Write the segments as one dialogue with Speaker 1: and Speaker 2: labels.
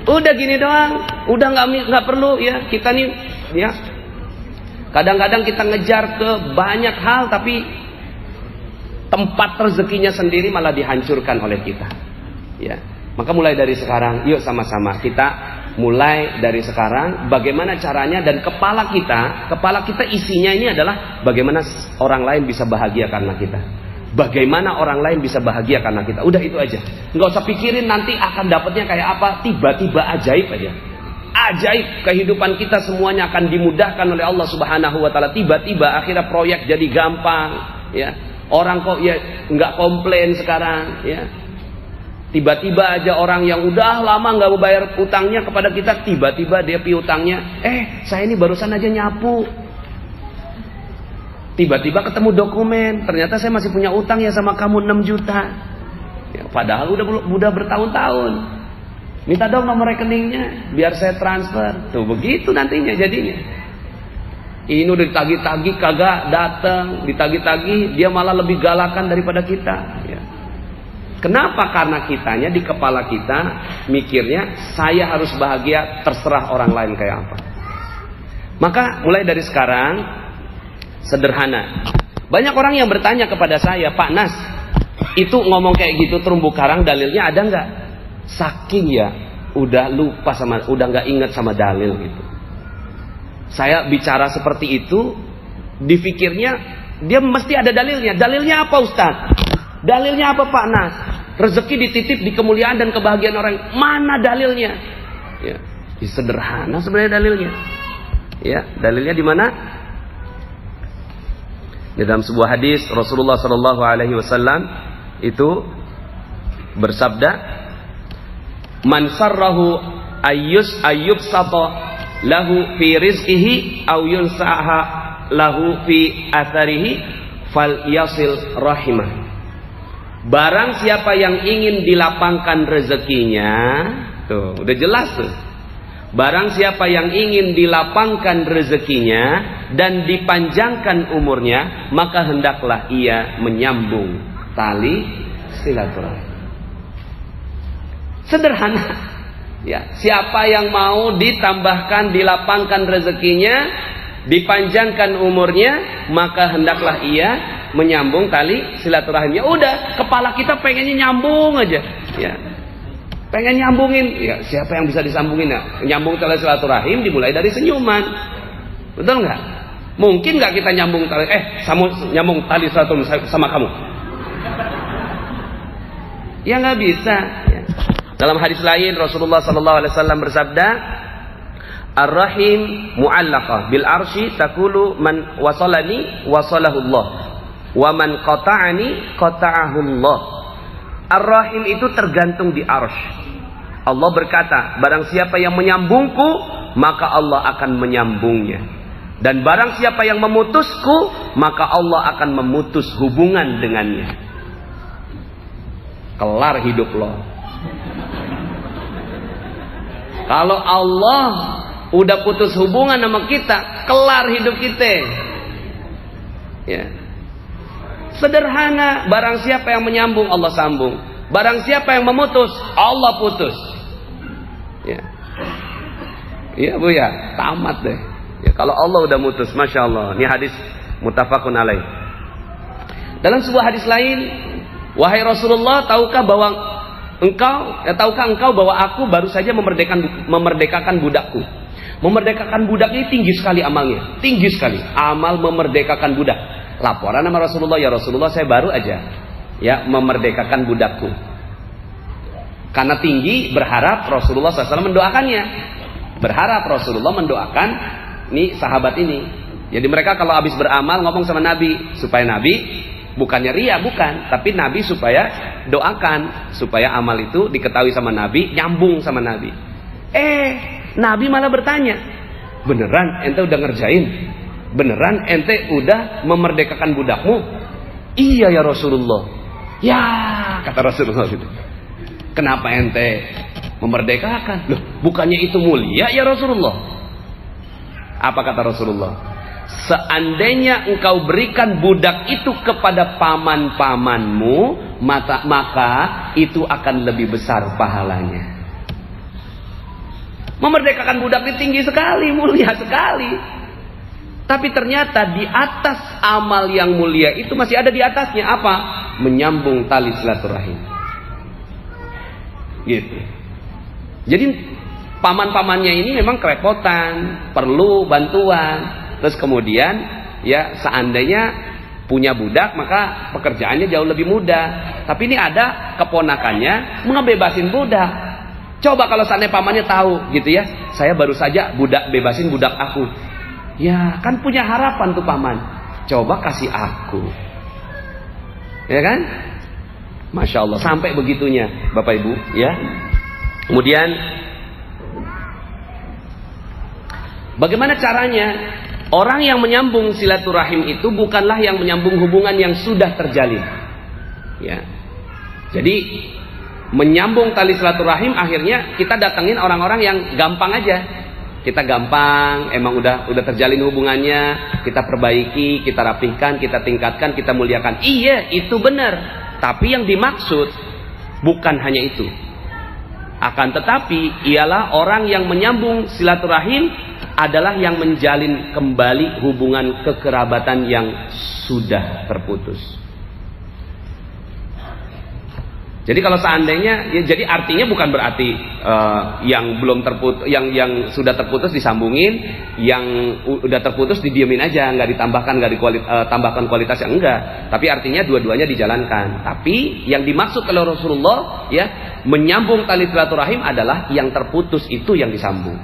Speaker 1: Udah gini doang, udah nggak perlu ya kita nih ya. Kadang-kadang kita ngejar ke banyak hal tapi tempat rezekinya sendiri malah dihancurkan oleh kita. Ya. Maka mulai dari sekarang, yuk sama-sama kita mulai dari sekarang bagaimana caranya, dan kepala kita isinya ini adalah bagaimana orang lain bisa bahagia karena kita. Bagaimana orang lain bisa bahagia karena kita. Udah itu aja. Nggak usah pikirin nanti akan dapatnya kayak apa. Tiba-tiba ajaib aja. Ajaib, kehidupan kita semuanya akan dimudahkan oleh Allah Subhanahu wa taala. Tiba-tiba akhirnya proyek jadi gampang, ya. Orang kok ya nggak komplain sekarang, ya. Tiba-tiba aja orang yang udah lama nggak mau bayar utangnya kepada kita, tiba-tiba dia piutangnya, saya ini barusan aja nyapu. Tiba-tiba ketemu dokumen, ternyata saya masih punya utang ya sama kamu 6 juta. Ya, padahal udah bertahun-tahun. Minta dong nomor rekeningnya biar saya transfer. Tuh begitu nantinya jadinya. Ini udah ditagih-tagih kagak datang, ditagih-tagih dia malah lebih galakan daripada kita. Ya. Kenapa? Karena kitanya di kepala kita mikirnya saya harus bahagia, terserah orang lain kayak apa. Maka mulai dari sekarang sederhana. Banyak orang yang bertanya kepada saya, Pak Nas, itu ngomong kayak gitu terumbu karang dalilnya ada nggak? Saking ya, udah nggak ingat sama dalil gitu. Saya bicara seperti itu, dipikirnya dia mesti ada dalilnya. Dalilnya apa Ustaz? Dalilnya apa Pak Nas? Rezeki dititip di kemuliaan dan kebahagiaan orang. Mana dalilnya? Ya, sederhana sebenarnya dalilnya. Ya, dalilnya di mana? Di dalam sebuah hadis Rasulullah Shallallahu Alaihi Wasallam itu bersabda, "Man sarrahu ayyub sato lahu fi rizqihi aw yunsaha lahu fi atharihi fal yasil rahimah." Barang siapa yang ingin dilapangkan rezekinya, tuh udah jelas tuh. Barang siapa yang ingin dilapangkan rezekinya dan dipanjangkan umurnya, maka hendaklah ia menyambung tali silaturahim. Sederhana. Ya, siapa yang mau ditambahkan, dilapangkan rezekinya, dipanjangkan umurnya, maka hendaklah ia menyambung tali silaturahimnya. Udah, kepala kita pengennya nyambung aja. Ya. Pengen nyambungin, ya siapa yang bisa disambungin ya? Nyambung tali silaturahim dimulai dari senyuman, betul nggak? Mungkin nggak kita nyambung tali, nyambung tali silaturahim sama kamu? Ya nggak bisa. Ya. Dalam hadis lain Rasulullah Sallallahu Alaihi Wasallam bersabda, "Ar-rahim mu'allaqah bil arsy taqulu man wasalani wasalahullah, wa man qata'ani qata'ahullah." Ar-rahim itu tergantung di arsy. Allah berkata, barang siapa yang menyambungku, maka Allah akan menyambungnya. Dan barang siapa yang memutusku, maka Allah akan memutus hubungan dengannya. Kelar hidup lo. Kalau Allah udah putus hubungan sama kita, kelar hidup kita. Ya. Sederhana, barang siapa yang menyambung, Allah sambung. Barang siapa yang memutus, Allah putus. Ya, iya Bu ya, tamat deh. Ya, kalau Allah udah mutus, masya Allah. Ini hadis muttafaqun alaih. Dalam sebuah hadis lain, wahai Rasulullah, tahukah engkau bahwa aku baru saja memerdekakan budakku. Memerdekakan budak ini tinggi sekali amalnya, tinggi sekali. Amal memerdekakan budak. Laporan sama Rasulullah, ya Rasulullah saya baru aja ya memerdekakan budakku. Karena tinggi, berharap Rasulullah SAW mendoakannya. Berharap Rasulullah mendoakan nih sahabat ini. Jadi mereka kalau habis beramal ngomong sama Nabi, supaya Nabi bukannya ria, bukan, tapi Nabi supaya doakan supaya amal itu diketahui sama Nabi, nyambung sama Nabi. Nabi malah bertanya, beneran ente udah ngerjain? Beneran ente udah memerdekakan budakmu? Iya ya Rasulullah. Ya, kata Rasulullah gitu. Kenapa ente memerdekakan? Loh, bukannya itu mulia ya Rasulullah? Apa kata Rasulullah? Seandainya engkau berikan budak itu kepada paman-pamanmu, maka itu akan lebih besar pahalanya. Memerdekakan budak ini tinggi sekali, mulia sekali. Tapi ternyata di atas amal yang mulia itu masih ada di atasnya apa? Menyambung tali silaturahim. Gitu. Jadi paman-pamannya ini memang kerepotan, perlu bantuan. Terus kemudian ya seandainya punya budak maka pekerjaannya jauh lebih mudah. Tapi ini ada keponakannya ngebebasin budak. Coba kalau seandainya pamannya tahu gitu ya, saya baru saja bebasin budak aku. Ya kan punya harapan tuh paman. Coba kasih aku. Ya kan? Masya Allah, sampai begitunya Bapak Ibu ya. Kemudian bagaimana caranya? Orang yang menyambung silaturahim itu bukanlah yang menyambung hubungan yang sudah terjalin. Ya. Jadi menyambung tali silaturahim akhirnya kita datengin orang-orang yang gampang aja. Kita gampang, emang udah terjalin hubungannya, kita perbaiki, kita rapihkan, kita tingkatkan, kita muliakan. Iya, itu benar. Tapi yang dimaksud bukan hanya itu. Akan tetapi ialah orang yang menyambung silaturahim adalah yang menjalin kembali hubungan kekerabatan yang sudah terputus. Jadi kalau seandainya, ya, jadi artinya bukan berarti yang belum terputus, yang sudah terputus disambungin, yang udah terputus didiemin aja, nggak ditambahkan, tambahkan kualitasnya, enggak. Tapi artinya dua-duanya dijalankan. Tapi yang dimaksud oleh Rasulullah, ya, menyambung tali silaturahim adalah yang terputus itu yang disambung.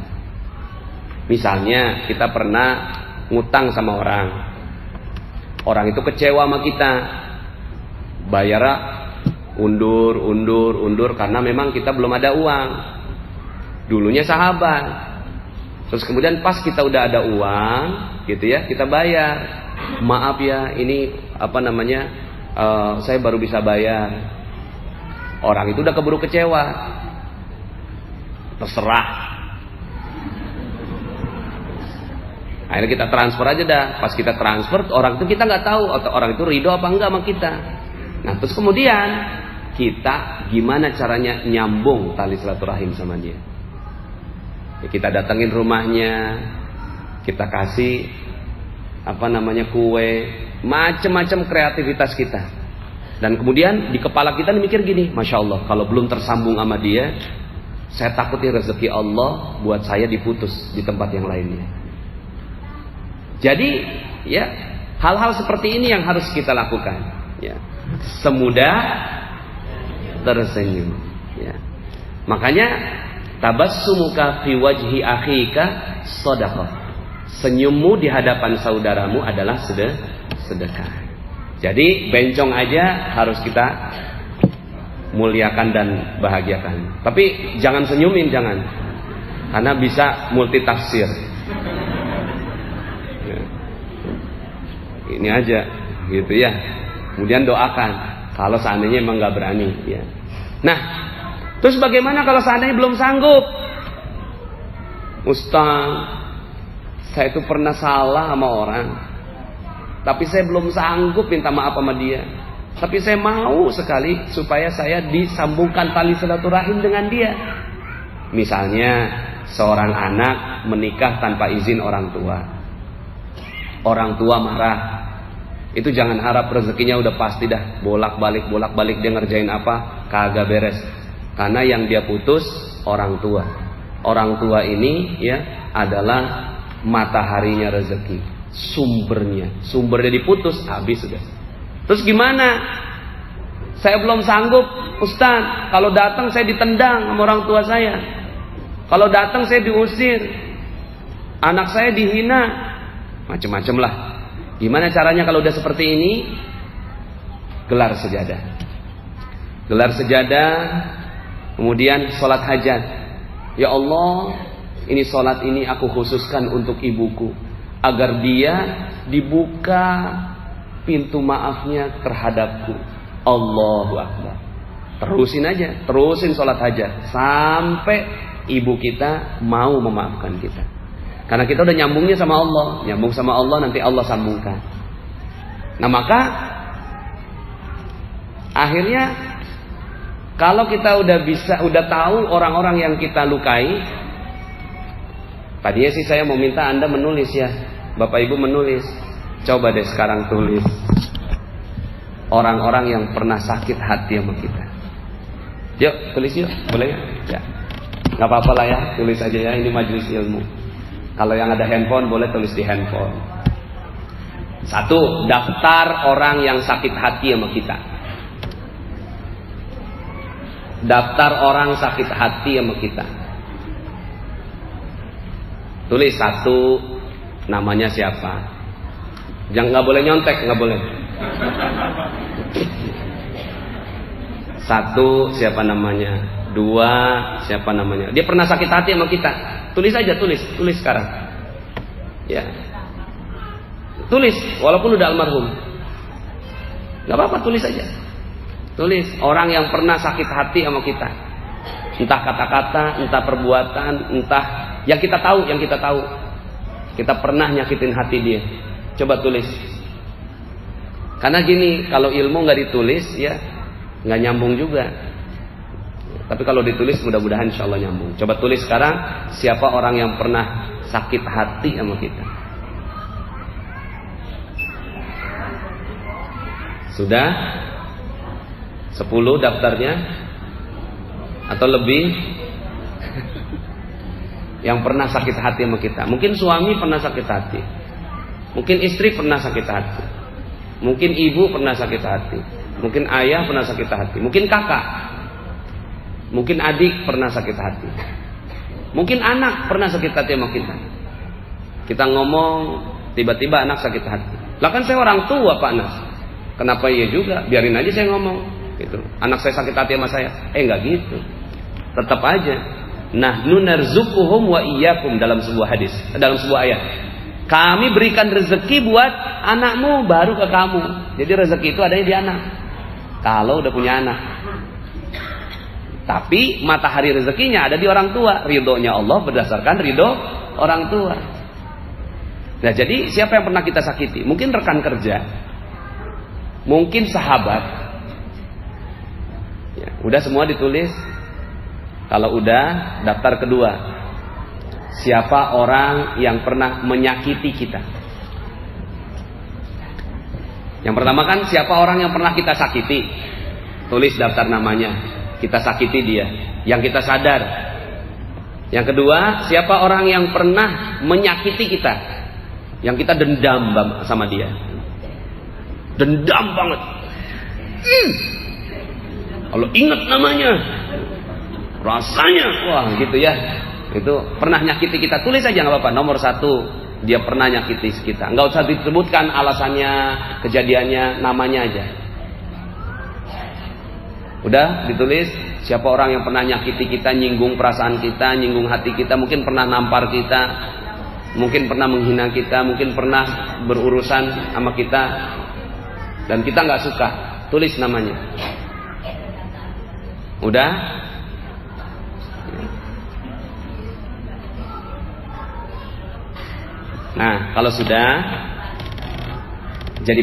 Speaker 1: Misalnya kita pernah ngutang sama orang itu kecewa sama kita, bayarnya undur karena memang kita belum ada uang. Dulunya sahabat, terus kemudian pas kita udah ada uang, gitu ya, kita bayar. Maaf ya, ini saya baru bisa bayar. Orang itu udah keburu kecewa, terserah. Akhirnya kita transfer aja dah. Pas kita transfer, orang itu kita nggak tahu orang itu ridho apa enggak sama kita. Nah terus kemudian kita gimana caranya nyambung tali silaturahim sama dia? Ya, kita datengin rumahnya, kita kasih kue, macam-macam kreativitas kita. Dan kemudian di kepala kita mikir gini, Masya Allah, kalau belum tersambung sama dia, saya takutin rezeki Allah buat saya diputus di tempat yang lainnya. Jadi ya hal-hal seperti ini yang harus kita lakukan. Ya, semudah tersenyum. Ya. Makanya tabassumuka fi wajhi akhika shadaqah. Senyummu di hadapan saudaramu adalah sedekah. Jadi bencong aja harus kita muliakan dan bahagiakan. Tapi jangan senyumin, jangan. Karena bisa multitafsir. Ini aja gitu ya. Kemudian doakan kalau seandainya emang nggak berani ya. Nah, terus bagaimana kalau seandainya belum sanggup? Ustaz, saya itu pernah salah sama orang, tapi saya belum sanggup minta maaf sama dia. Tapi saya mau sekali supaya saya disambungkan tali silaturahim dengan dia. Misalnya seorang anak menikah tanpa izin orang tua. Orang tua marah. Itu jangan harap rezekinya udah pasti dah, bolak-balik dia ngerjain apa, kagak beres. Karena yang dia putus orang tua. Orang tua ini ya adalah mataharinya rezeki, sumbernya diputus, habis sudah. Terus gimana? Saya belum sanggup, Ustaz. Kalau datang saya ditendang sama orang tua saya. Kalau datang saya diusir. Anak saya dihina. Macam-macam lah. Gimana caranya kalau udah seperti ini? Gelar sejadah. Gelar sejadah, kemudian sholat hajat. Ya Allah, ini sholat ini aku khususkan untuk ibuku, agar dia dibuka pintu maafnya terhadapku. Allahu Akbar. Terusin sholat hajat sampai ibu kita mau memaafkan kita. Karena kita udah nyambungnya sama Allah, nyambung sama Allah, nanti Allah sambungkan. Nah maka akhirnya kalau kita udah tahu orang-orang yang kita lukai, Tadinya sih saya mau minta Anda menulis ya, Bapak Ibu menulis. Coba deh sekarang tulis orang-orang yang pernah sakit hati sama kita. Yuk tulis yuk, boleh ya? Gak apa-apa lah ya, tulis aja ya, ini majelis ilmu. Kalau yang ada handphone boleh tulis di handphone. 1. Daftar orang yang sakit hati sama kita. Daftar orang sakit hati sama kita. Tulis 1, namanya siapa. Jangan, nggak boleh nyontek, nggak boleh. 1, siapa namanya. 2, siapa namanya. Dia pernah sakit hati sama kita. Tulis aja, tulis sekarang. Ya. Tulis, walaupun udah almarhum. Nggak apa-apa, tulis aja. Tulis orang yang pernah sakit hati sama kita. Entah kata-kata, entah perbuatan, entah yang kita tahu. Kita pernah nyakitin hati dia. Coba tulis. Karena gini, kalau ilmu nggak ditulis ya nggak nyambung juga. Tapi kalau ditulis mudah-mudahan insya Allah nyambung. Coba tulis sekarang siapa orang yang pernah sakit hati sama kita. Sudah? 10 daftarnya? Atau lebih? Yang pernah sakit hati sama kita. Mungkin suami pernah sakit hati. Mungkin istri pernah sakit hati. Mungkin ibu pernah sakit hati. Mungkin ayah pernah sakit hati. Mungkin kakak. Mungkin adik pernah sakit hati. Mungkin anak pernah sakit hati sama kita. Kita ngomong, tiba-tiba anak sakit hati. Lah kan saya orang tua Pak Nas. Kenapa iya juga? Biarin aja saya ngomong. Gitu. Anak saya sakit hati sama saya. Enggak gitu. Tetap aja. Nahnu narzuquhum wa iyyakum dalam sebuah hadis, dalam sebuah ayat. Kami berikan rezeki buat anakmu baru ke kamu. Jadi rezeki itu adanya di anak. Kalau udah punya anak. Tapi matahari rezekinya ada di orang tua. Ridhonya Allah berdasarkan ridho orang tua. Nah, jadi siapa yang pernah kita sakiti? Mungkin rekan kerja. Mungkin sahabat. Ya, udah semua ditulis. Kalau udah, daftar kedua. Siapa orang yang pernah menyakiti kita? Yang pertama kan siapa orang yang pernah kita sakiti? Tulis daftar namanya. Kita sakiti dia, yang kita sadar. Yang kedua, siapa orang yang pernah menyakiti kita? Yang kita dendam sama dia. Dendam banget. Kalau ingat namanya, rasanya, wah gitu ya. Itu pernah nyakiti kita, tulis aja nggak apa-apa. Nomor 1, dia pernah nyakiti kita. Nggak usah disebutkan alasannya, kejadiannya, namanya aja. Udah ditulis siapa orang yang pernah nyakiti kita, nyinggung perasaan kita, nyinggung hati kita, mungkin pernah nampar kita, mungkin pernah menghina kita, mungkin pernah berurusan sama kita dan kita nggak suka. Tulis namanya. Udah? Nah, kalau sudah jadi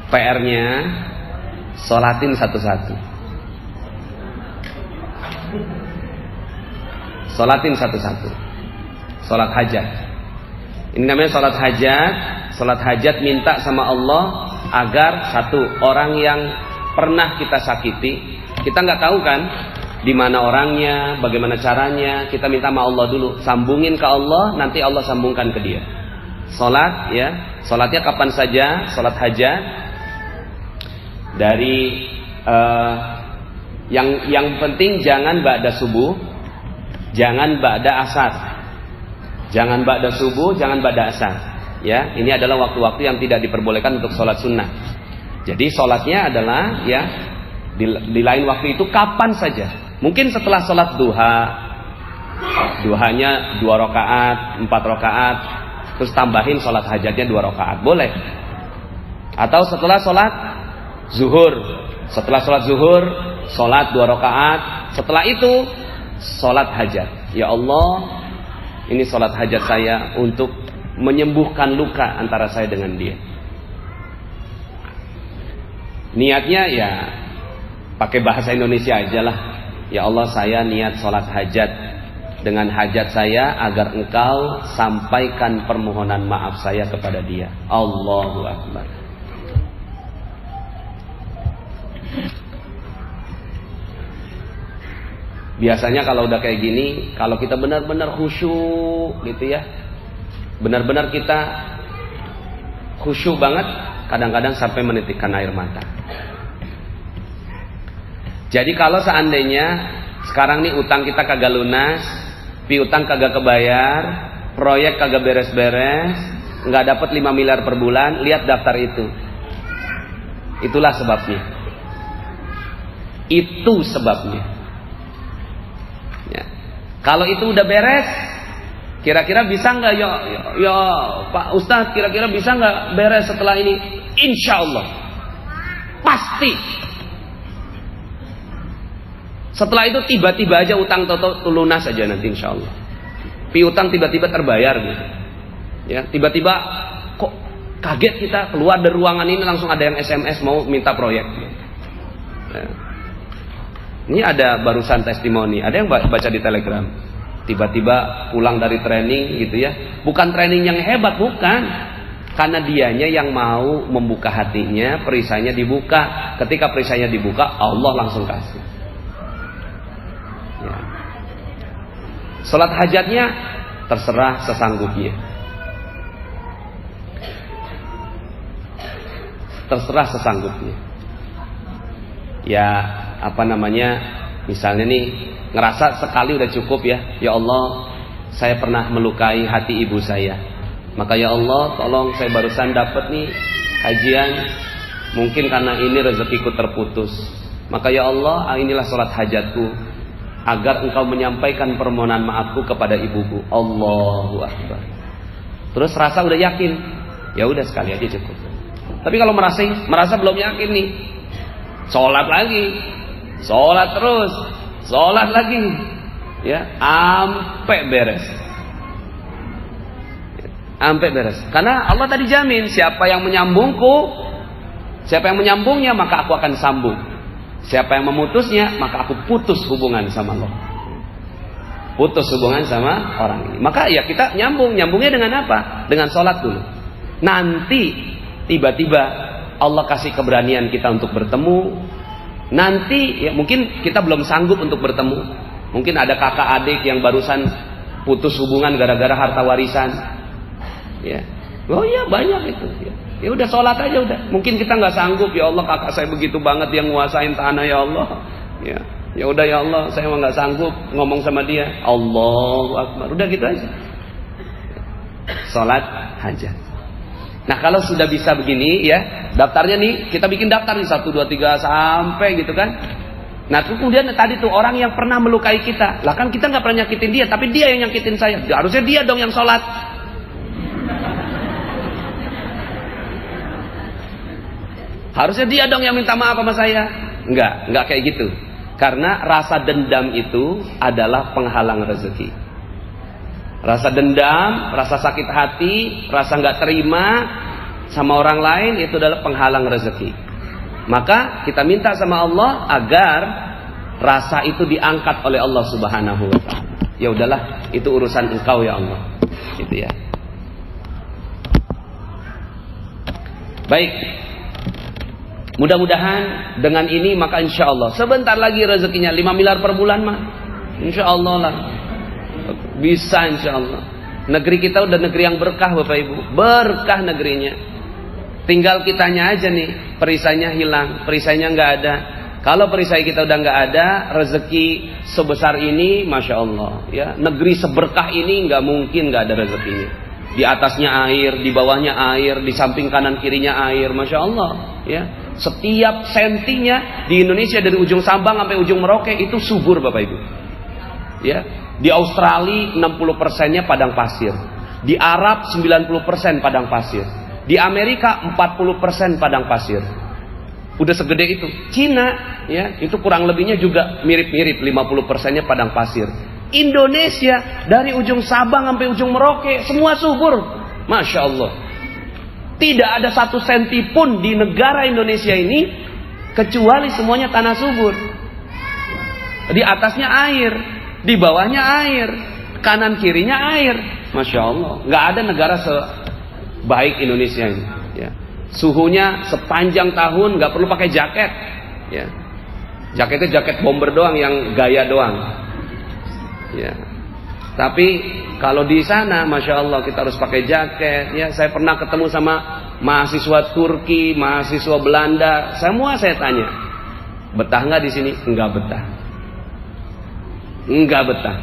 Speaker 1: PR-nya sholatin satu-satu. Sholatin satu-satu. Sholat hajat. Ini namanya sholat hajat. Sholat hajat minta sama Allah agar satu orang yang pernah kita sakiti, kita nggak tahu kan di mana orangnya, bagaimana caranya, kita minta sama Allah dulu, sambungin ke Allah, nanti Allah sambungkan ke dia. Sholat ya, sholatnya kapan saja, sholat hajat dari yang penting jangan ba'da subuh, jangan ba'da asar, jangan ba'da subuh, jangan ba'da asar. Ya, ini adalah waktu-waktu yang tidak diperbolehkan untuk sholat sunnah. Jadi sholatnya adalah ya di lain waktu itu kapan saja. Mungkin setelah sholat duha, duhanya 2 rakaat, 4 rakaat, terus tambahin sholat hajatnya 2 rakaat, boleh. Atau setelah sholat zuhur, sholat 2 rakaat, setelah itu sholat hajat. Ya Allah, ini sholat hajat saya untuk menyembuhkan luka antara saya dengan dia. Niatnya ya pakai bahasa Indonesia aja lah. Ya Allah, saya niat sholat hajat dengan hajat saya agar engkau sampaikan permohonan maaf saya kepada dia. Allahu Akbar. Biasanya kalau udah kayak gini, kalau kita benar-benar khusyuk gitu ya, benar-benar kita khusyuk banget, kadang-kadang sampai menitikkan air mata. Jadi kalau seandainya sekarang nih utang kita kagak lunas, piutang kagak kebayar, proyek kagak beres-beres, nggak dapat 5 miliar per bulan, lihat daftar itu. Itulah sebabnya. Itu sebabnya. Ya. Kalau itu udah beres, kira-kira bisa nggak ya Pak Ustadz, kira-kira bisa nggak beres setelah ini? Insya Allah pasti. Setelah itu tiba-tiba aja utang toto lunas aja nanti insya Allah. Piutang tiba-tiba terbayar gitu. Ya, tiba-tiba kok kaget kita keluar dari ruangan ini langsung ada yang SMS mau minta proyek. Ya. Ini ada barusan testimoni, ada yang baca di Telegram. Tiba-tiba pulang dari training gitu ya. Bukan training yang hebat, bukan. Karena dianya yang mau membuka hatinya, perisainya dibuka. Ketika perisainya dibuka, Allah langsung kasih. Ya. Salat hajatnya terserah sesanggupnya. Terserah sesanggupnya. Ya, apa namanya? Misalnya nih, ngerasa sekali udah cukup ya. Ya Allah, saya pernah melukai hati ibu saya. Maka ya Allah, tolong saya barusan dapat nih kajian. Mungkin karena ini rezekiku terputus. Maka ya Allah, inilah salat hajatku. Agar engkau menyampaikan permohonan maafku kepada ibuku. Allahu Akbar. Terus rasa udah yakin, ya udah sekali aja cukup. Tapi kalau merasa belum yakin nih, sholat lagi, sholat terus, sholat lagi, ya, sampai beres, sampai beres. Karena Allah tadi jamin, siapa yang menyambungnya maka aku akan sambung. Siapa yang memutusnya, maka aku putus hubungan sama Allah. Putus hubungan sama orang ini. Maka ya kita nyambungnya dengan apa? Dengan sholat dulu. Nanti tiba-tiba Allah kasih keberanian kita untuk bertemu. Nanti ya mungkin kita belum sanggup untuk bertemu. Mungkin ada kakak adik yang barusan putus hubungan gara-gara harta warisan. Ya. Oh iya banyak itu. Ya udah sholat aja udah. Mungkin kita nggak sanggup, ya Allah kakak saya begitu banget yang nguasain tanah ya Allah. Ya udah ya Allah, saya mah nggak sanggup ngomong sama dia. Allahu Akbar. Udah gitu aja. Sholat hajat. Nah kalau sudah bisa begini ya, daftarnya nih kita bikin daftar nih 1, 2, 3 sampai gitu kan. Nah kemudian tadi tuh orang yang pernah melukai kita, lah kan kita nggak pernah nyakitin dia, tapi dia yang nyakitin saya. Harusnya dia dong yang sholat. Harusnya dia dong yang minta maaf sama saya. Enggak kayak gitu. Karena rasa dendam itu adalah penghalang rezeki. Rasa dendam, rasa sakit hati, rasa nggak terima sama orang lain itu adalah penghalang rezeki. Maka kita minta sama Allah agar rasa itu diangkat oleh Allah Subhanahu wa taala. Ya udahlah, itu urusan engkau ya Allah. Gitu ya. Baik. Mudah-mudahan dengan ini maka insya Allah sebentar lagi rezekinya 5 miliar per bulan mah insya Allah lah bisa insya Allah. Negeri kita udah negeri yang berkah Bapak Ibu, berkah negerinya. Tinggal kitanya aja nih perisainya hilang, perisainya nggak ada. Kalau perisai kita udah nggak ada, rezeki sebesar ini masya Allah ya, negeri seberkah ini nggak mungkin nggak ada rezekinya. Di atasnya air, di bawahnya air, di samping kanan kirinya air, masya Allah ya. Setiap sentinya di Indonesia dari ujung Sabang sampai ujung Merauke itu subur Bapak Ibu. Ya, di Australia 60%-nya padang pasir. Di Arab 90% padang pasir. Di Amerika 40% padang pasir. Udah segede itu. Cina ya, itu kurang lebihnya juga mirip-mirip 50%-nya padang pasir. Indonesia dari ujung Sabang sampai ujung Merauke semua subur. Masya Allah. Tidak ada 1 senti pun di negara Indonesia ini kecuali semuanya tanah subur. Di atasnya air, di bawahnya air. kanan kirinya air. Masya Allah, nggak ada negara sebaik Indonesia ini. Ya. Suhunya sepanjang tahun nggak perlu pakai jaket. Ya. Jaketnya jaket bomber doang yang gaya doang. Ya. Tapi kalau di sana, masya Allah kita harus pakai jaket. Ya, saya pernah ketemu sama mahasiswa Turki, mahasiswa Belanda, semua saya tanya, betah nggak di sini? Enggak betah. Enggak betah.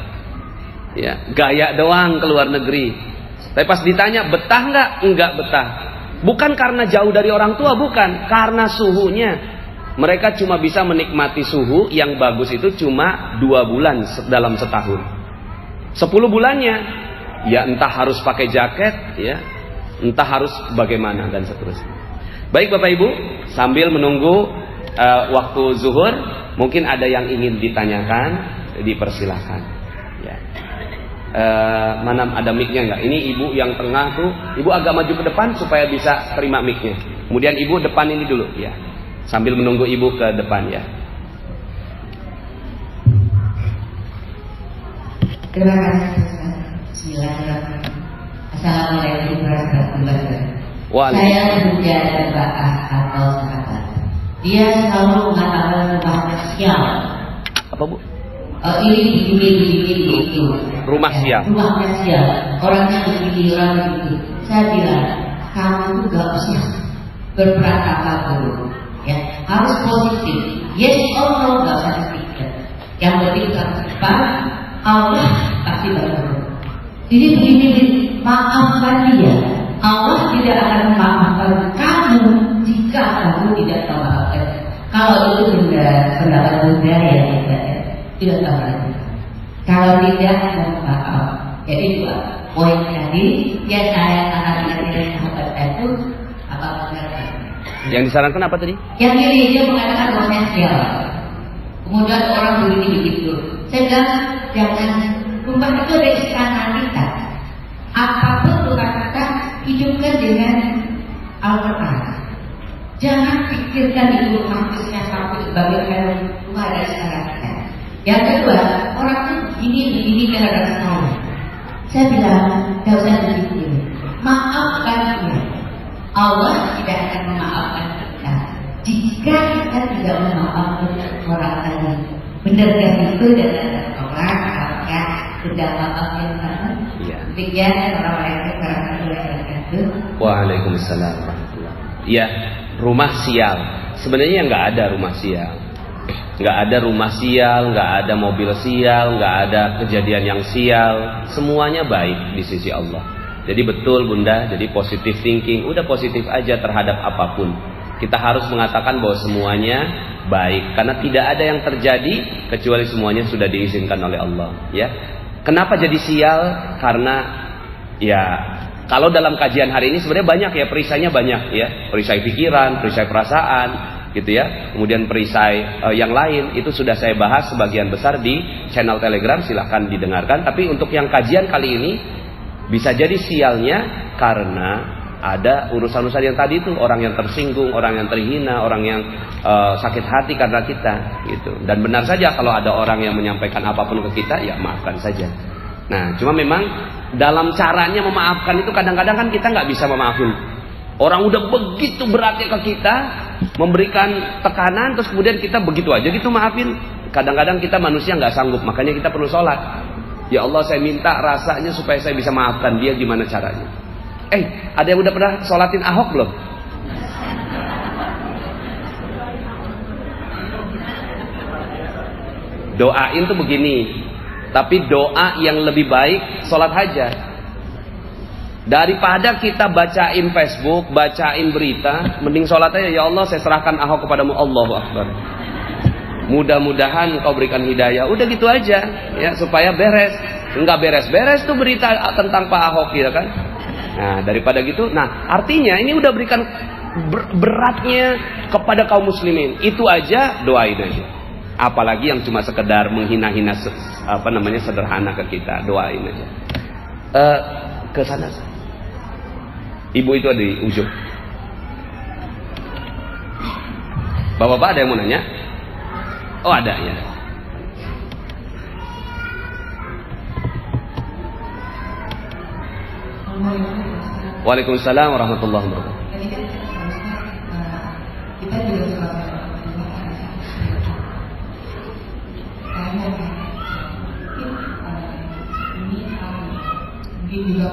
Speaker 1: Ya, gaya doang ke luar negeri. Tapi pas ditanya betah nggak? Enggak betah. Bukan karena jauh dari orang tua, bukan, karena suhunya. Mereka cuma bisa menikmati suhu yang bagus itu cuma 2 bulan dalam setahun. 10 bulannya, ya entah harus pakai jaket, ya, entah harus bagaimana dan seterusnya. Baik Bapak Ibu, sambil menunggu waktu zuhur, mungkin ada yang ingin ditanyakan, dipersilahkan. Ya. Mana ada mic-nya nggak? Ini ibu yang tengah tuh, ibu agak maju ke depan supaya bisa terima mic-nya. Kemudian ibu depan ini dulu, ya. Sambil menunggu ibu ke depan, ya.
Speaker 2: Terima kasih. Bismillahirrahmanirrahim. Assalamualaikum warahmatullahi wabarakatuh. Saya bekerja jemaah atau sahabat. Dia selalu mengatakan rumah sial.
Speaker 1: Apa Bu?
Speaker 2: Ini itu.
Speaker 1: Rumah sial.
Speaker 2: Rumahnya sial. Orangnya begini, orang begitu. Saya bilang, kamu gak usah berprasangka buruk. Ya, harus positif. Yes or no, gak usah dipikir. Yang penting depan Allah pasti bantu. Jadi begini, maafkan dia. Allah tidak akan memaafkan kamu jika kamu tidak memaafkan. Kalau itu pendapat Buddha ya tidak tahu lagi. Kalau tidak maaf, jadi dua poin tadi yang saya katakan dari sahabat itu apa benar?
Speaker 1: Yang disarankan apa tadi?
Speaker 2: Yang ini dia mengatakan potensial. Kemudian orang begini begitu. Saya bilang jangan, rumah itu ada istana kita. Apapun Tuhan kita hidupkan dengan Al-Quran. Jangan pikirkan itu maksudnya sampai sebagai rumah ada istana kita. Yang kedua, orang itu begini terhadap saya. Saya bilang, tidak usah berpikir. Maafkan dia. Allah tidak akan memaafkan kita jika kita tidak memaafkan orang lain. Benarkah itu dengan orang apakah sudah maafkan kamu?
Speaker 1: Iya.
Speaker 2: Demikian Assalamualaikum warahmatullahi wabarakatuh.
Speaker 1: Waalaikumsalam warahmatullahi wabarakatuh. Iya, rumah sial. Sebenarnya nggak ada rumah sial. Nggak ada rumah sial, nggak ada mobil sial, nggak ada kejadian yang sial. Semuanya baik di sisi Allah. Jadi betul Bunda, jadi positive thinking, udah positif aja terhadap apapun. Kita harus mengatakan bahwa semuanya baik, karena tidak ada yang terjadi kecuali semuanya sudah diizinkan oleh Allah. Ya, kenapa jadi sial? Karena ya kalau dalam kajian hari ini sebenarnya banyak ya, perisainya banyak ya, perisai pikiran, perisai perasaan, gitu ya. Kemudian perisai yang lain itu sudah saya bahas sebagian besar di channel Telegram, silahkan didengarkan. Tapi untuk yang kajian kali ini bisa jadi sialnya karena ada urusan-urusan yang tadi itu, orang yang tersinggung, orang yang terhina, orang yang sakit hati karena kita, gitu. Dan benar saja kalau ada orang yang menyampaikan apapun ke kita, ya maafkan saja. Nah, cuma memang dalam caranya memaafkan itu kadang-kadang kan kita nggak bisa memaafin. Orang udah begitu beratnya ke kita, memberikan tekanan, terus kemudian kita begitu aja gitu maafin. Kadang-kadang kita manusia nggak sanggup, makanya kita perlu sholat. Ya Allah, saya minta rasanya supaya saya bisa maafkan dia, gimana caranya? Ada yang udah pernah sholatin Ahok belum? Doain tuh begini, tapi doa yang lebih baik sholat hajat. Daripada kita bacain Facebook, bacain berita, mending sholat aja. Ya Allah, saya serahkan Ahok kepadamu. Allahu Akbar. Mudah-mudahan kau berikan hidayah. Udah gitu aja ya, supaya beres. Enggak beres-beres tuh berita tentang Pak Ahok ya kan. Nah, daripada gitu, nah artinya ini udah berikan beratnya kepada kaum muslimin. Itu aja doain aja. Apalagi yang cuma sekedar menghina-hina sederhana ke kita, doain aja. Ke sana. Ibu itu ada di ujung. Bapak-bapak ada yang mau nanya? Oh ada ya. Waalaikumsalam warahmatullahi wabarakatuh.
Speaker 2: Tadi kan kita juga suka mungkin juga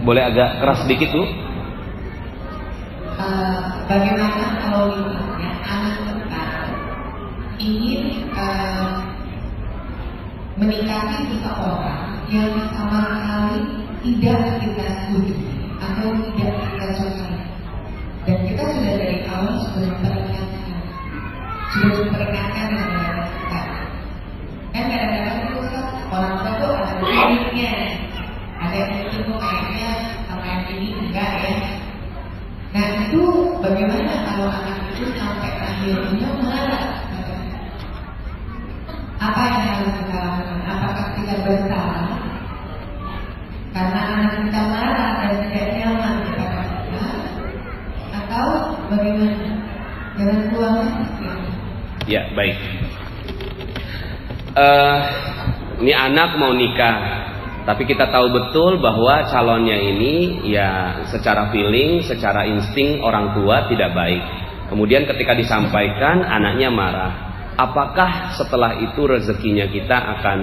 Speaker 1: Boleh agak keras sedikit Bu?
Speaker 2: Bagaimana kalau misalnya anak kita ingin menikahi seseorang yang sama sekali tidak kita setuju atau tidak kita sukai, dan kita sudah dari awal sudah memperingatkan kepada kita. Kan kadang-kadang itu orang tua tuh ada prinsipnya, ada yang itu kayaknya sama yang ini enggak ya. Nah itu bagaimana kalau anak itu sampai akhirnya marah? Apa yang harus kita lakukan? Apakah kita bersalah karena anak kita marah dan tidak nyaman kepada kita, atau bagaimana? Jalan keluarnya?
Speaker 1: Ya baik. Ini anak mau nikah, tapi kita tahu betul bahwa calonnya ini ya secara feeling, secara insting orang tua tidak baik. Kemudian ketika disampaikan anaknya marah. Apakah setelah itu rezekinya kita akan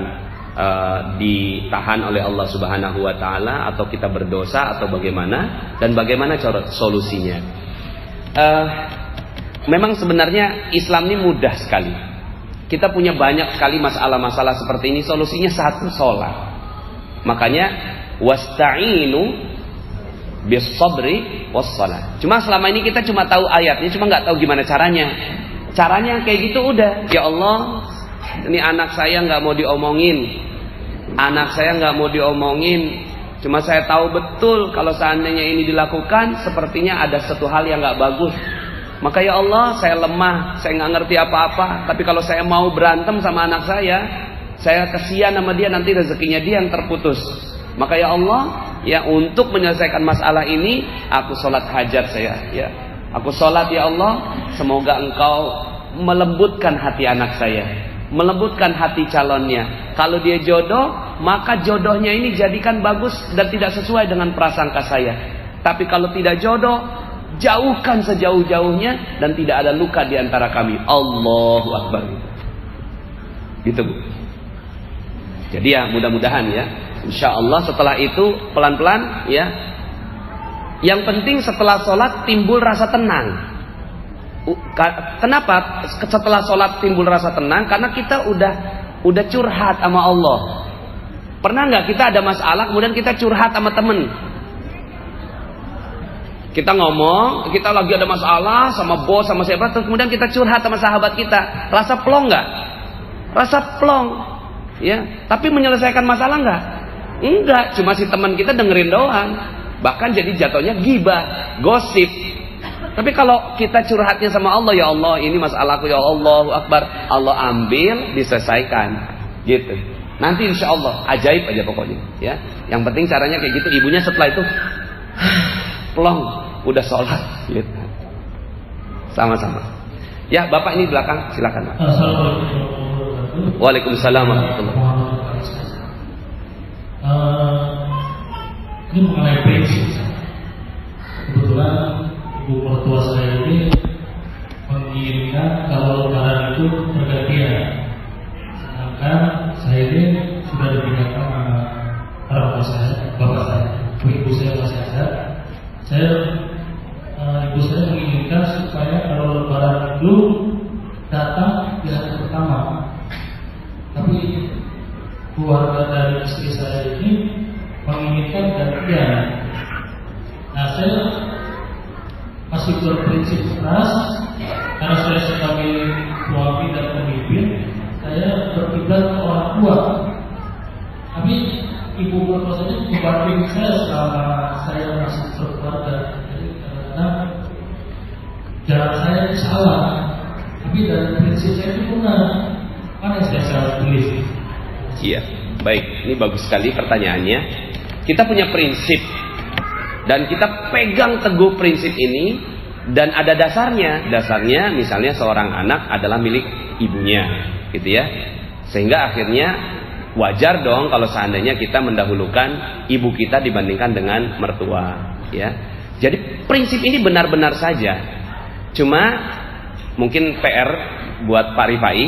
Speaker 1: ditahan oleh Allah Subhanahu wa taala, atau kita berdosa, atau bagaimana, dan bagaimana cara solusinya? Memang sebenarnya Islam ini mudah sekali. Kita punya banyak sekali masalah-masalah seperti ini, solusinya satu, sholat. Makanya wasta'inu bis-sabri was-shalah. Cuma selama ini kita cuma tahu ayatnya, cuma nggak tahu gimana caranya. Caranya kayak gitu udah. Ya Allah, ini anak saya nggak mau diomongin. Anak saya nggak mau diomongin. Cuma saya tahu betul kalau seandainya ini dilakukan, sepertinya ada satu hal yang nggak bagus. Maka ya Allah, saya lemah, saya nggak ngerti apa-apa. Tapi kalau saya mau berantem sama anak saya kesian sama dia, nanti rezekinya dia yang terputus. Maka ya Allah, ya untuk menyelesaikan masalah ini, aku sholat hajat saya. Ya, aku sholat ya Allah, semoga Engkau melembutkan hati anak saya, melembutkan hati calonnya. Kalau dia jodoh, maka jodohnya ini jadikan bagus dan tidak sesuai dengan prasangka saya. Tapi kalau tidak jodoh, jauhkan sejauh-jauhnya dan tidak ada luka di antara kami. Allahu Akbar. Gitu Bu. Jadi ya mudah-mudahan ya, insya Allah setelah itu pelan-pelan ya. Yang penting setelah sholat timbul rasa tenang. Kenapa setelah sholat timbul rasa tenang? Karena kita udah curhat sama Allah. Pernah nggak kita ada masalah kemudian kita curhat sama temen? Kita ngomong, kita lagi ada masalah sama bos, sama siapa, terus kemudian kita curhat sama sahabat kita. Rasa plong nggak? Rasa plong. Ya, tapi menyelesaikan masalah nggak? Enggak, cuma si teman kita dengerin doang. Bahkan jadi jatuhnya gibah, gosip. Tapi kalau kita curhatnya sama Allah, ya Allah, ini masalahku, ya Allahu Akbar, Allah ambil, diselesaikan. Gitu. Nanti insya Allah ajaib aja pokoknya. Ya, yang penting caranya kayak gitu. Ibunya setelah itu plong, udah sholat. Gitu. Sama-sama. Ya, Bapak ini belakang, silakan Pak.
Speaker 3: Assalamualaikum.
Speaker 1: Waalaikumsalam warahmatullahi wabarakatuh.
Speaker 3: Ini mengenai prinsip. Kebetulan ibu mertua saya ini menginginkan kalau lebaran itu bergantian, sedangkan saya ini sudah dipindahkan sama orang tua saya, bapak saya, ibu saya masih ada. Ibu saya menginginkan supaya kalau lebaran itu datang di hari pertama. Tapi keluarga dari istri saya ini menginginkan gantian. Nah, saya masih berprinsip keras karena saya sebagai suami dan pemimpin, saya berkiblat ke orang tua. Tapi ibu mertua saya membantu saya selama saya masih berkeluarga. Jadi kadang-kadang jalan saya salah, tapi dari prinsip saya itu benar. Mana saya salah tulis?
Speaker 1: Iya, baik. Ini bagus sekali pertanyaannya. Kita punya prinsip dan kita pegang teguh prinsip ini, dan ada dasarnya. Dasarnya misalnya seorang anak adalah milik ibunya, gitu ya. Sehingga akhirnya wajar dong kalau seandainya kita mendahulukan ibu kita dibandingkan dengan mertua, ya. Jadi prinsip ini benar-benar saja. Cuma mungkin PR buat Pak Rifai,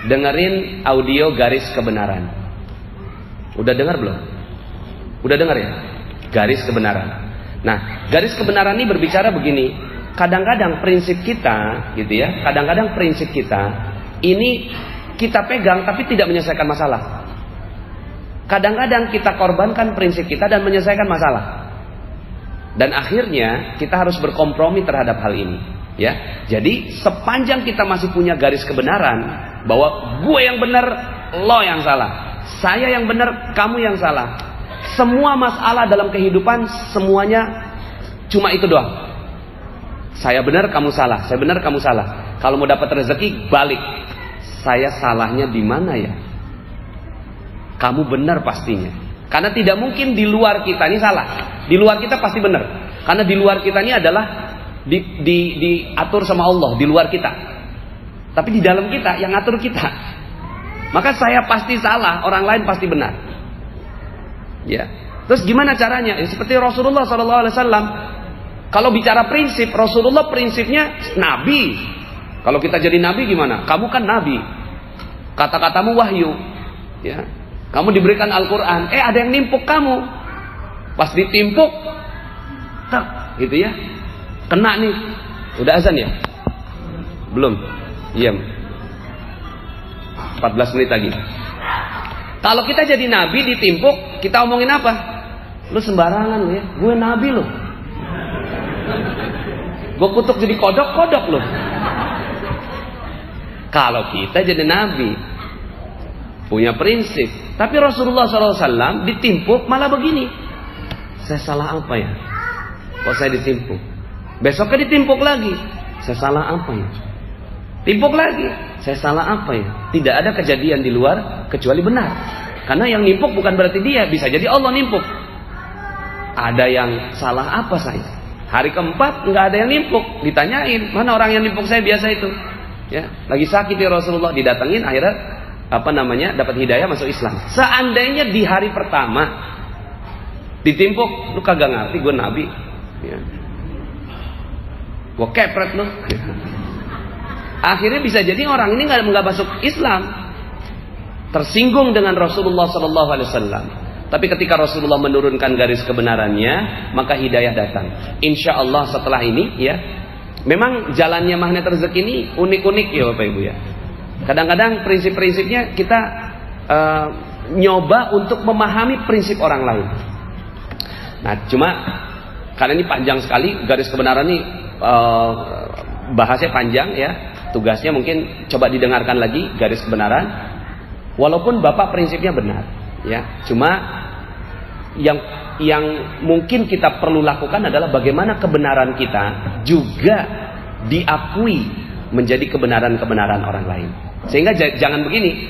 Speaker 1: dengerin audio garis kebenaran. Udah dengar belum? Udah dengar ya? Garis kebenaran. Nah, garis kebenaran ini berbicara begini. Kadang-kadang prinsip kita, gitu ya. Kadang-kadang prinsip kita ini kita pegang tapi tidak menyelesaikan masalah. Kadang-kadang kita korbankan prinsip kita dan menyelesaikan masalah. Dan akhirnya kita harus berkompromi terhadap hal ini, ya. Jadi sepanjang kita masih punya garis kebenaran bahwa gue yang benar, lo yang salah, saya yang benar, kamu yang salah. Semua masalah dalam kehidupan semuanya cuma itu doang. Saya benar, kamu salah. Saya benar, kamu salah. Kalau mau dapat rezeki, balik. Saya salahnya di mana ya? Kamu benar pastinya. Karena tidak mungkin di luar kita ini salah. Di luar kita pasti benar. Karena di luar kita ini adalah diatur sama Allah. Di luar kita. Tapi di dalam kita yang ngatur kita. Maka saya pasti salah, orang lain pasti benar. Ya. Terus gimana caranya? Ya, seperti Rasulullah SAW. Kalau bicara prinsip, Rasulullah prinsipnya nabi. Kalau kita jadi nabi gimana? Kamu kan nabi. Kata-katamu wahyu. Ya. Kamu diberikan Al-Quran. Ada yang nimpuk kamu. Pas ditimpuk, tak, gitu ya. Kena nih. Udah azan ya? Belum. Diam. 14 menit lagi. Kalau kita jadi nabi ditimpuk, kita omongin apa? Lu sembarangan lu ya. Gue nabi lu. Gue kutuk jadi kodok lu. Kalau kita jadi nabi, punya prinsip. Tapi Rasulullah SAW ditimpuk malah begini. Saya salah apa ya? Kok saya ditimpuk? Besoknya ditimpuk lagi. Saya salah apa ya? Timpuk lagi. Saya salah apa ya? Tidak ada kejadian di luar kecuali benar. Karena yang nimpuk bukan berarti dia. Bisa jadi Allah nimpuk. Ada yang salah apa saya? Hari keempat nggak ada yang nimpuk. Ditanyain, mana orang yang nimpuk saya biasa itu? Ya, lagi sakit ya Rasulullah, didatengin akhirnya dapat hidayah masuk Islam. Seandainya di hari pertama ditimpuk, lu kagak ngerti gue nabi, ya. Gue kepret lu. Akhirnya bisa jadi orang ini nggak masuk Islam, tersinggung dengan Rasulullah SAW. Tapi ketika Rasulullah menurunkan garis kebenarannya, maka hidayah datang. Insya Allah setelah ini, ya. Memang jalannya magnet rezeki ini unik-unik ya Bapak Ibu ya. Kadang-kadang prinsip-prinsipnya kita nyoba untuk memahami prinsip orang lain. Nah, cuma karena ini panjang sekali, garis kebenaran ini bahasnya panjang ya. Tugasnya mungkin coba didengarkan lagi garis kebenaran. Walaupun Bapak prinsipnya benar, ya. Cuma yang mungkin kita perlu lakukan adalah bagaimana kebenaran kita juga diakui menjadi kebenaran-kebenaran orang lain. Sehingga jangan begini,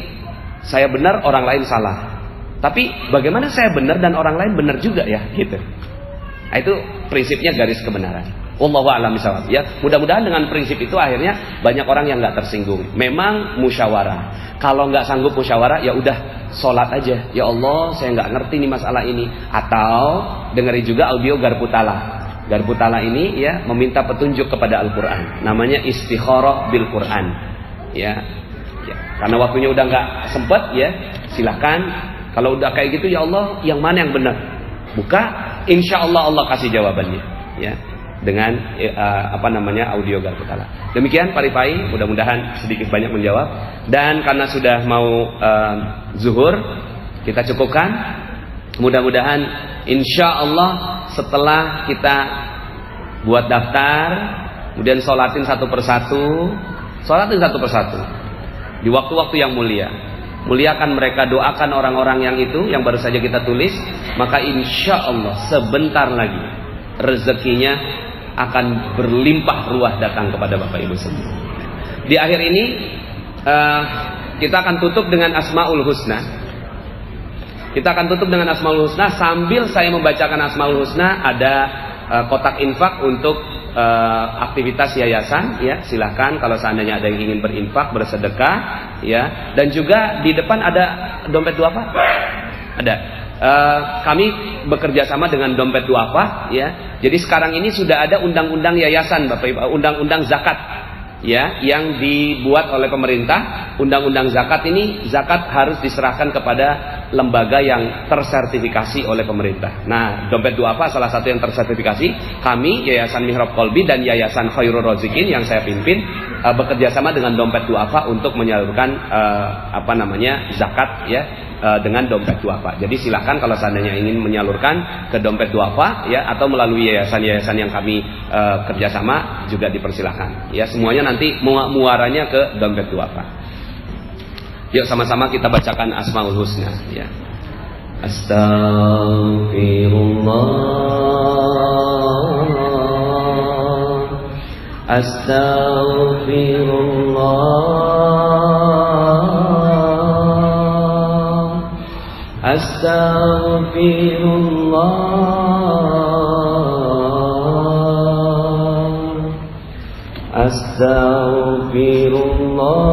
Speaker 1: saya benar, orang lain salah. Tapi bagaimana saya benar dan orang lain benar juga ya, gitu. Nah, itu prinsipnya garis kebenaran. Wallahu a'lam bishawab. Ya, mudah-mudahan dengan prinsip itu akhirnya banyak orang yang nggak tersinggung. Memang musyawarah. Kalau nggak sanggup musyawarah, ya udah sholat aja. Ya Allah, saya nggak ngerti nih masalah ini. Atau dengerin juga audio Garputala. Garputala ini ya meminta petunjuk kepada Al-Quran. Namanya istikharah bil Quran. Ya, karena waktunya udah nggak sempet ya, silahkan. Kalau udah kayak gitu, ya Allah, yang mana yang benar? Buka, insya Allah Allah kasih jawabannya. Ya, dengan audio Garputala. Demikian Pak Rifai, mudah-mudahan sedikit banyak menjawab. Dan karena sudah mau zuhur, kita cukupkan. Mudah-mudahan insya Allah setelah kita buat daftar, kemudian sholatin satu persatu di waktu-waktu yang mulia. Muliakan mereka, doakan orang-orang yang itu yang baru saja kita tulis. Maka insya Allah sebentar lagi rezekinya akan berlimpah ruah datang kepada Bapak Ibu semua. Di akhir ini kita akan tutup dengan Asmaul Husna. Kita akan tutup dengan Asmaul Husna. Sambil saya membacakan Asmaul Husna, ada kotak infak untuk aktivitas yayasan, ya silahkan kalau seandainya ada yang ingin berinfak, bersedekah, ya. Dan juga di depan ada dompet duafa, ada. Kami bekerja sama dengan dompet duafa, ya. Jadi sekarang ini sudah ada undang-undang yayasan, Bapak Ibu, undang-undang zakat, ya, yang dibuat oleh pemerintah. Undang-undang zakat ini, zakat harus diserahkan kepada lembaga yang tersertifikasi oleh pemerintah. Nah, dompet duafa salah satu yang tersertifikasi. Kami Yayasan Mihrab Kolbi dan Yayasan Khairul Rozikin yang saya pimpin bekerja sama dengan dompet duafa untuk menyalurkan zakat, ya, dengan dompet duafa. Jadi silakan kalau seandainya ingin menyalurkan ke dompet duafa, ya, atau melalui yayasan-yayasan yang kami kerjasama juga dipersilakan. Ya, semuanya nanti muaranya ke dompet duafa. Yuk sama-sama kita bacakan Asmaul Husna, ya. Astaghfirullah, Astaghfirullah, Astaghfirullah, Astaghfirullah.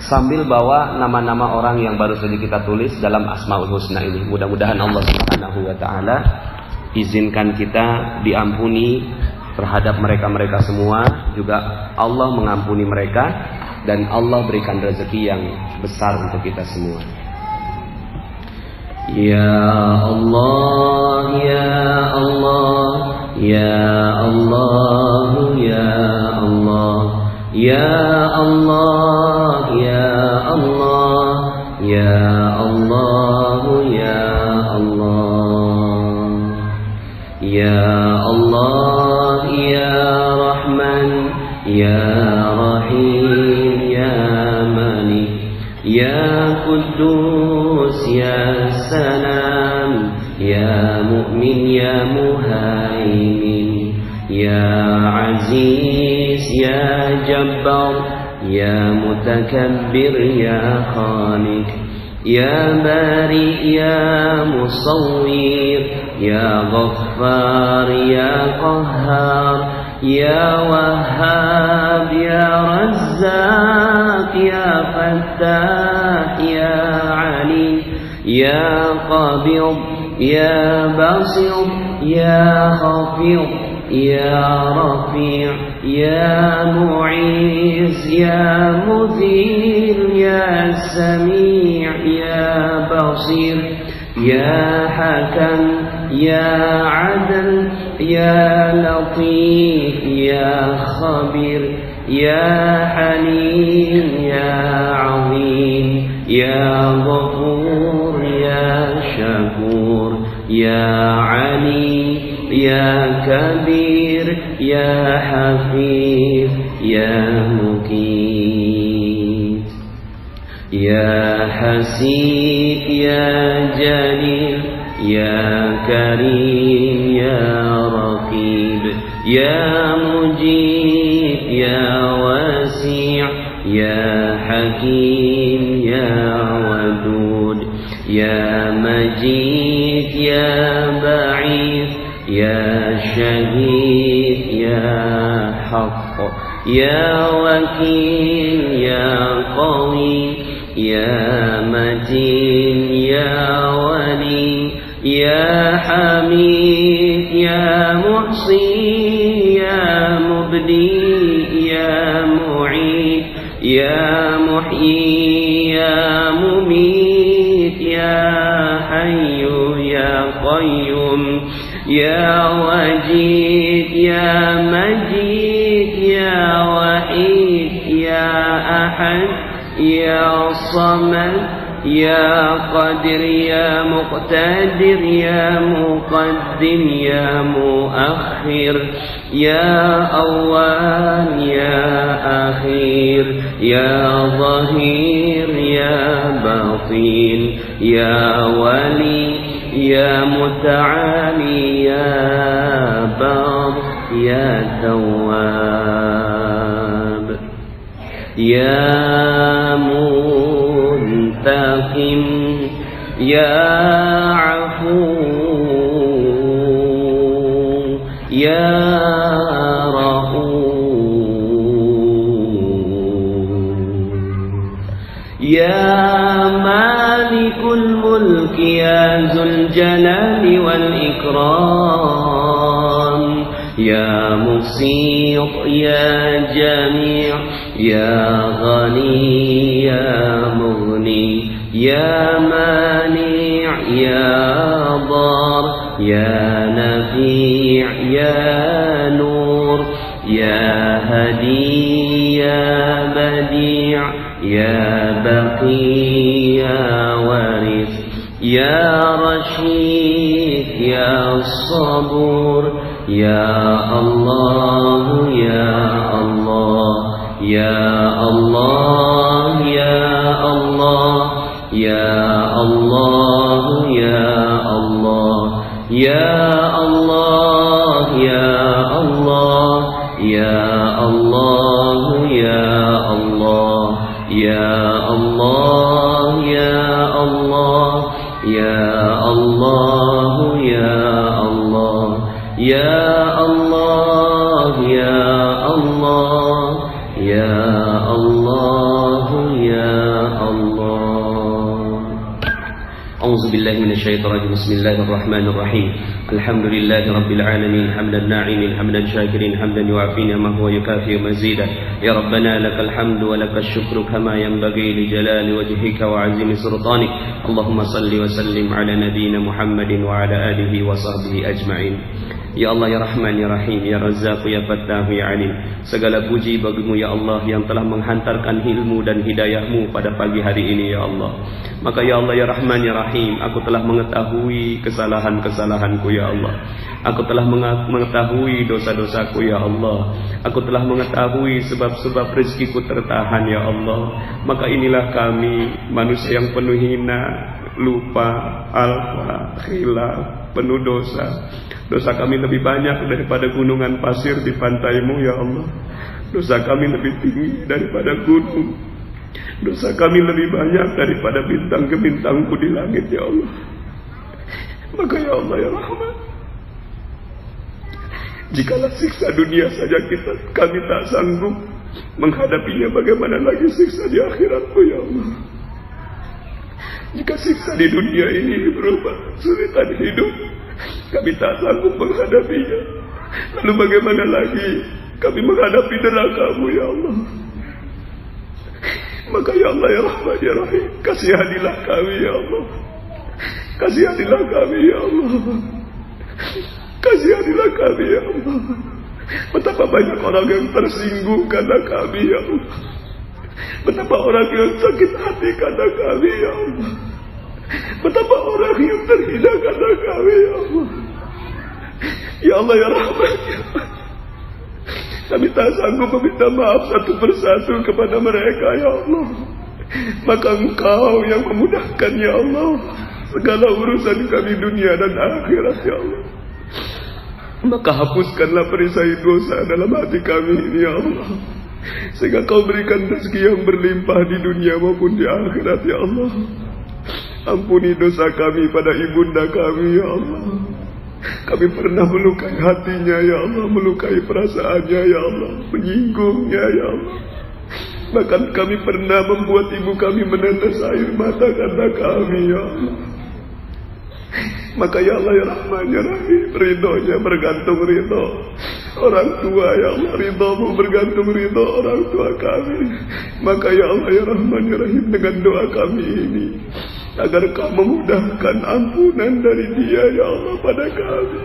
Speaker 1: Sambil bawa nama-nama orang yang baru saja kita tulis dalam Asmaul Husna ini. Mudah-mudahan Allah Subhanahu wa taala izinkan kita diampuni terhadap mereka-mereka semua, juga Allah mengampuni mereka, dan Allah berikan rezeki yang besar untuk kita semua. Ya Allah, ya Allah, ya Allah, ya Allah, ya Allah, ya Allah, ya Allah, ya Allah, ya Allah, ya Rahman, ya Rahim, ya Malik, ya Quddus, ya Salam, ya Mu'min, ya Muhaimin, ya Aziz, ya Jabbar, ya Mutakabbir, ya Khaliq, ya Bari, ya Musawwir, ya Ghaffar, ya Qahhar, ya Wahhab, ya Razzaq, ya Fattah, ya Alim, ya Qabid, ya Basit, ya Khafid, ya Rafi', ya Mu'iz, ya Mudhil, ya Sami', ya Basir, ya Hakam, ya Adl, ya Latif, ya Khabir, ya Halim, ya Azim, ya Ghafur, ya Shakur, ya Ali, ya Kabir, ya Hafiz, ya Mukit, ya Hasib, ya Jalil, ya Karim, ya Raqib, ya Mujib, ya Wasi', ya Hakim, ya Wadud, ya Majid, ya Ba'id, ya Shahid, ya Haqq, ya Wakil, ya Qawi, ya Matin, ya Wali, ya Hamid, ya Muhsi, ya Mubdi, ya Mu'id, ya Muhyi, ya Mumit, ya Hayyu, ya Qayyum, ya Wajid, ya Majid, ya Wahid, ya Ahad, ya Samad, ya Qadir, ya Muqtadir, ya Muqaddim, ya Muakhir, ya Awwal, ya Akhir, ya Zahir, ya Batin, ya Wali, ya Muta'ali, ya Bar, ya Tawwab, ya Muntaqim, يا عفو يا يا مالك الملك يا ذو الجلال والإكرام يا مقسط يا جميع يا غني يا مغني يا مانع يا ضار يا نفيع يا نور يا هدي يا بديع يا بقي يا وارث يا رشيد يا صبور يا الله يا الله يا الله يا الله يا الله يا الله يا الله يا الله يا الله يا الله يا الله يا الله يا الله يا الله يا الله يا الله يا الله يا الله. أعوذ بالله من الشيطان الرجيم. بسم الله الرحمن الرحيم. الحمد لله رب العالمين حمدا ناعمين حمدا شاكرين حمدا يوافي نعمه ويكافئ مزيدا. يا ربنا لك الحمد ولك الشكر كما ينبغي لجلال وجهك وعظيم سلطانك. اللهم صل وسلم على نبينا محمد وعلى آله وصحبه أجمعين. Ya Allah, ya Rahman, ya Rahim, ya Razzaq, ya Fattah, ya Alim. Segala puji bagimu ya Allah yang telah menghantarkan ilmu dan hidayahmu pada pagi hari ini ya Allah. Maka ya Allah, ya Rahman, ya Rahim, aku telah mengetahui kesalahan-kesalahanku ya Allah. Aku telah mengetahui dosa-dosaku ya Allah. Aku telah mengetahui sebab-sebab rezekiku tertahan ya Allah. Maka inilah kami, manusia yang penuh hina, lupa, alfa, khilaf, penuh dosa. Dosa kami lebih banyak daripada gunungan pasir di pantaimu ya Allah. Dosa kami lebih tinggi daripada gunung. Dosa kami lebih banyak daripada bintang gemintangmu di langit ya Allah. Maka ya Allah ya Rahman, jikalau siksa dunia saja kami tak sanggup menghadapinya, bagaimana lagi siksa di akhiratmu ya Allah. Jika siksa di dunia ini berupa kesulitan hidup, kami tak sanggup menghadapinya, lalu bagaimana lagi kami menghadapi neraka-Mu ya Allah. Maka ya Allah ya Rahman ya Rahim, kasihanilah kami ya Allah. Kasihanilah kami ya Allah. Kasihanilah kami ya Allah. Betapa banyak orang yang tersinggung karena kami ya Allah. Betapa orang yang sakit hati karena kami ya Allah. Betapa orang yang terhina karena kami ya Allah. Ya Allah ya Rahman ya Allah, kami tak sanggup meminta maaf satu persatu kepada mereka ya Allah. Maka Engkau yang memudahkan ya Allah segala urusan kami dunia dan akhirat ya Allah. Maka hapuskanlah perisai dosa dalam hati kami ini ya Allah, sehingga Kau berikan rezeki yang berlimpah di dunia maupun di akhirat ya Allah. Ampuni dosa kami pada ibunda kami ya Allah. Kami pernah melukai hatinya ya Allah, melukai perasaannya ya Allah, menyinggungnya ya Allah. Bahkan kami pernah membuat ibu kami menetes air mata karena kami ya Allah. Maka ya Allah ya Rahman ya Rahim, ridhonya bergantung ridho orang tua ya Allah. Ridho-Mu bergantung ridho orang tua kami. Maka ya Allah ya Rahman ya Rahim, dengan doa kami ini, agar Kau memudahkan ampunan dari Dia ya Allah pada kami.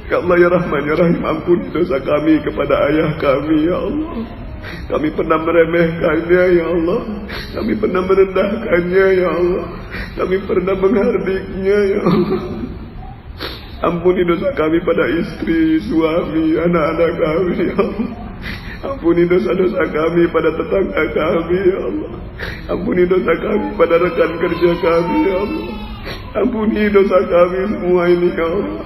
Speaker 1: Ya Allah ya Rahman ya Rahim, ampuni dosa kami kepada ayah kami ya Allah. Kami pernah meremehkannya ya Allah. Kami pernah merendahkannya ya Allah. Kami pernah menghardiknya ya Allah. Ampuni dosa kami pada istri, suami, anak-anak kami ya Allah. Ampuni dosa-dosa kami pada tetangga kami ya Allah. Ampuni dosa kami pada rekan kerja kami ya Allah. Ampuni dosa kami semua ini ya Allah.